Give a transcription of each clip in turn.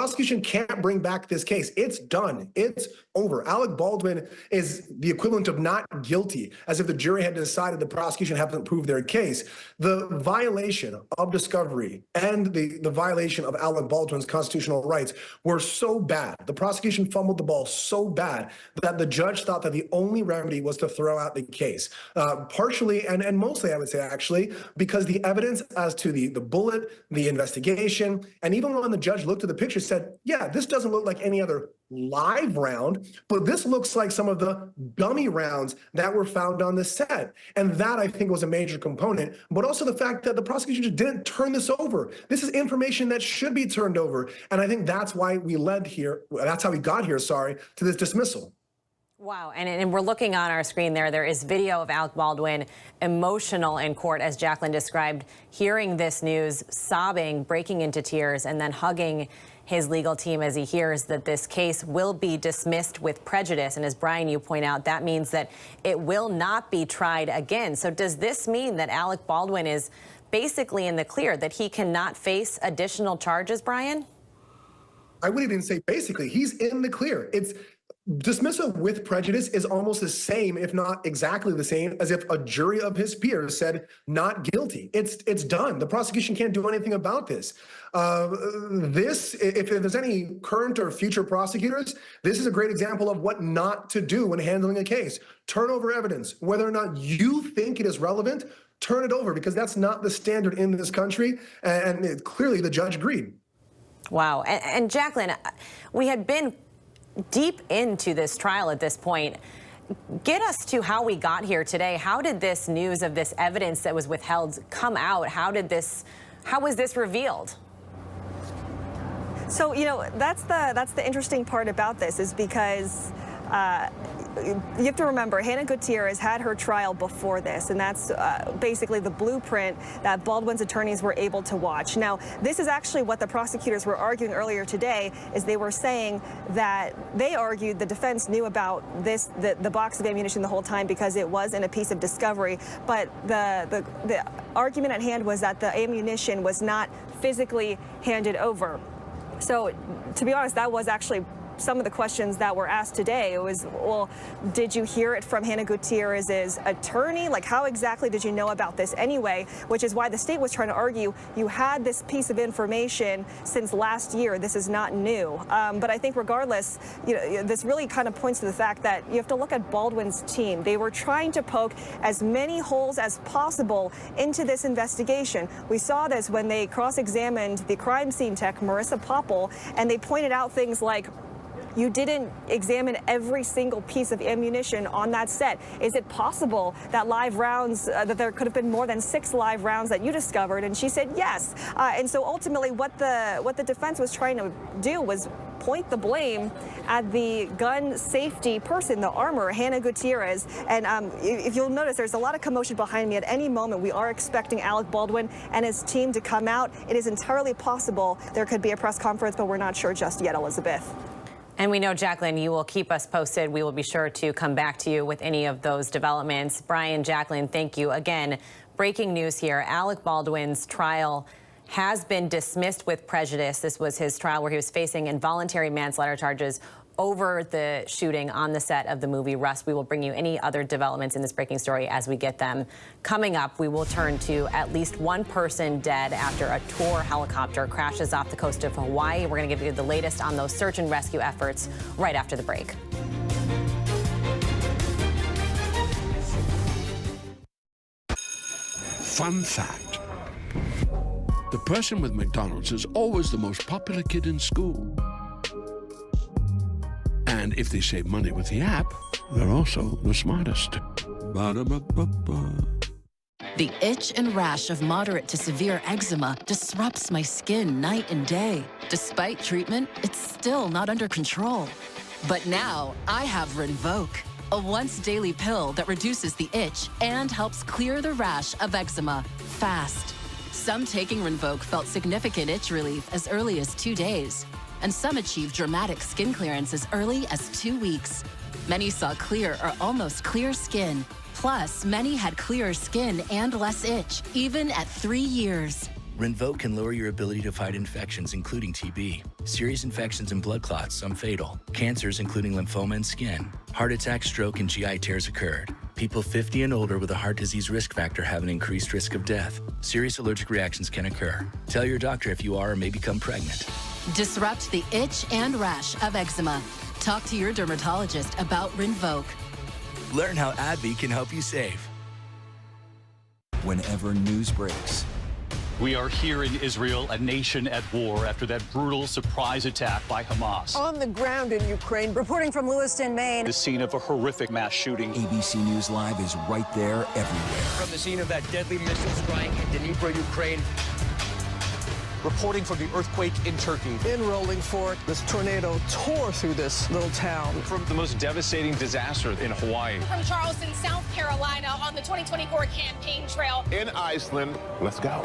prosecution can't bring back this case. It's done. It's over. Alec Baldwin is the equivalent of not guilty, as if the jury had decided the prosecution hasn't proved their case. The violation of discovery and the violation of Alec Baldwin's constitutional rights were so bad. The prosecution fumbled the ball so bad that the judge thought that the only remedy was to throw out the case. Partially, and mostly, I would say, actually, because the evidence as to the bullet, the investigation, and even when the judge looked at the picture, said, yeah, this doesn't look like any other live round, but this looks like some of the dummy rounds that were found on the set. And that, I think, was a major component, but also the fact that the prosecution just didn't turn this over. This is information that should be turned over. And I think that's why we led here, that's how we got here, sorry, to this dismissal. Wow, and we're looking on our screen there. There is video of Alec Baldwin emotional in court, as Jacqueline described, hearing this news, sobbing, breaking into tears, and then hugging his legal team as he hears that this case will be dismissed with prejudice. And as Brian, you point out, that means that it will not be tried again. So does this mean that Alec Baldwin is basically in the clear, that he cannot face additional charges, Brian? I wouldn't even say basically. He's in the clear. It's dismissal with prejudice is almost the same, if not exactly the same, as if a jury of his peers said not guilty. It's done. The prosecution can't do anything about this. If there's any current or future prosecutors, this is a great example of what not to do when handling a case. Turn over evidence. Whether or not you think it is relevant, turn it over, because that's not the standard in this country. And clearly the judge agreed. Wow. And Jacqueline, we had been deep into this trial at this point. Get us to how we got here today. How did this news of this evidence that was withheld come out? How was this revealed? So, you know, that's the interesting part about this, is because you have to remember, Hannah Gutierrez had her trial before this, and that's basically the blueprint that Baldwin's attorneys were able to watch. Now, this is actually what the prosecutors were arguing earlier today, is they were saying that they argued the defense knew about the box of ammunition the whole time because it was in a piece of discovery, but the argument at hand was that the ammunition was not physically handed over. So, to be honest, that was actually some of the questions that were asked today. It was, well, did you hear it from Hannah Gutierrez's attorney? Like, how exactly did you know about this anyway? Which is why the state was trying to argue you had this piece of information since last year. This is not new. But I think regardless, you know, this really kind of points to the fact that you have to look at Baldwin's team. They were trying to poke as many holes as possible into this investigation. We saw this when they cross-examined the crime scene tech, Marissa Popple, and they pointed out things like, you didn't examine every single piece of ammunition on that set. Is it possible that live rounds, that there could have been more than 6 live rounds that you discovered? And she said yes. And so ultimately what the defense was trying to do was point the blame at the gun safety person, the armorer, Hannah Gutierrez. And if you'll notice, there's a lot of commotion behind me. At any moment, we are expecting Alec Baldwin and his team to come out. It is entirely possible there could be a press conference, but we're not sure just yet, Elizabeth. And we know, Jacqueline, you will keep us posted. We will be sure to come back to you with any of those developments. Brian, Jacqueline, thank you. Again, breaking news here. Alec Baldwin's trial has been dismissed with prejudice. This was his trial where he was facing involuntary manslaughter charges over the shooting on the set of the movie Rust. We will bring you any other developments in this breaking story as we get them. Coming up, we will turn to at least one person dead after a tour helicopter crashes off the coast of Hawaii. We're going to give you the latest on those search and rescue efforts right after the break. Fun fact: the person with McDonald's is always the most popular kid in school. And if they save money with the app, they're also the smartest. Ba-da-ba-ba-ba. The itch and rash of moderate to severe eczema disrupts my skin night and day. Despite treatment, it's still not under control. But now I have Rinvoq, a once-daily pill that reduces the itch and helps clear the rash of eczema fast. Some taking Rinvoq felt significant itch relief as early as 2 days, and some achieved dramatic skin clearance as early as 2 weeks. Many saw clear or almost clear skin. Plus, many had clearer skin and less itch, even at 3 years. Rinvoq can lower your ability to fight infections, including TB, serious infections and blood clots, some fatal, cancers, including lymphoma and skin, heart attack, stroke, and GI tears occurred. People 50 and older with a heart disease risk factor have an increased risk of death. Serious allergic reactions can occur. Tell your doctor if you are or may become pregnant. Disrupt the itch and rash of eczema. Talk to your dermatologist about Rinvoq. Learn how AbbVie can help you save. Whenever news breaks, we are here in Israel, a nation at war after that brutal surprise attack by Hamas. On the ground in Ukraine, reporting from Lewiston, Maine. The scene of a horrific mass shooting. ABC News Live is right there everywhere. From the scene of that deadly missile strike in Dnipro, Ukraine. Reporting from the earthquake in Turkey. In Rolling Fork, this tornado tore through this little town. From the most devastating disaster in Hawaii. From Charleston, South Carolina, on the 2024 campaign trail. In Iceland, let's go.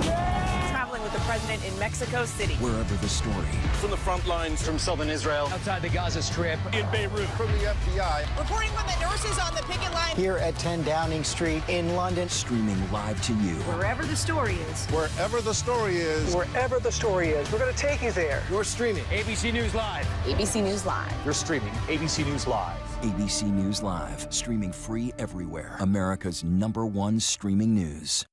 Traveling with the president in Mexico City. Wherever the story. From the front lines from southern Israel. Outside the Gaza Strip. In Beirut. From the FBI. Reporting from the nurses on the picket line. Here at 10 Downing Street in London. Streaming live to you. Wherever the story is. Wherever the story is. Wherever the story is, we're going to take you there. You're streaming. ABC News Live. ABC News Live. You're streaming ABC News Live. ABC News Live. Streaming free everywhere. America's #1 streaming news.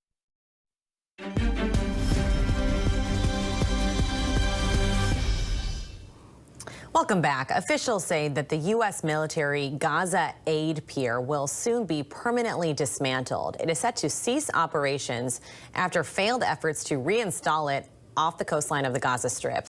Welcome back. Officials say that the U.S. military Gaza aid pier will soon be permanently dismantled. It is set to cease operations after failed efforts to reinstall it off the coastline of the Gaza Strip.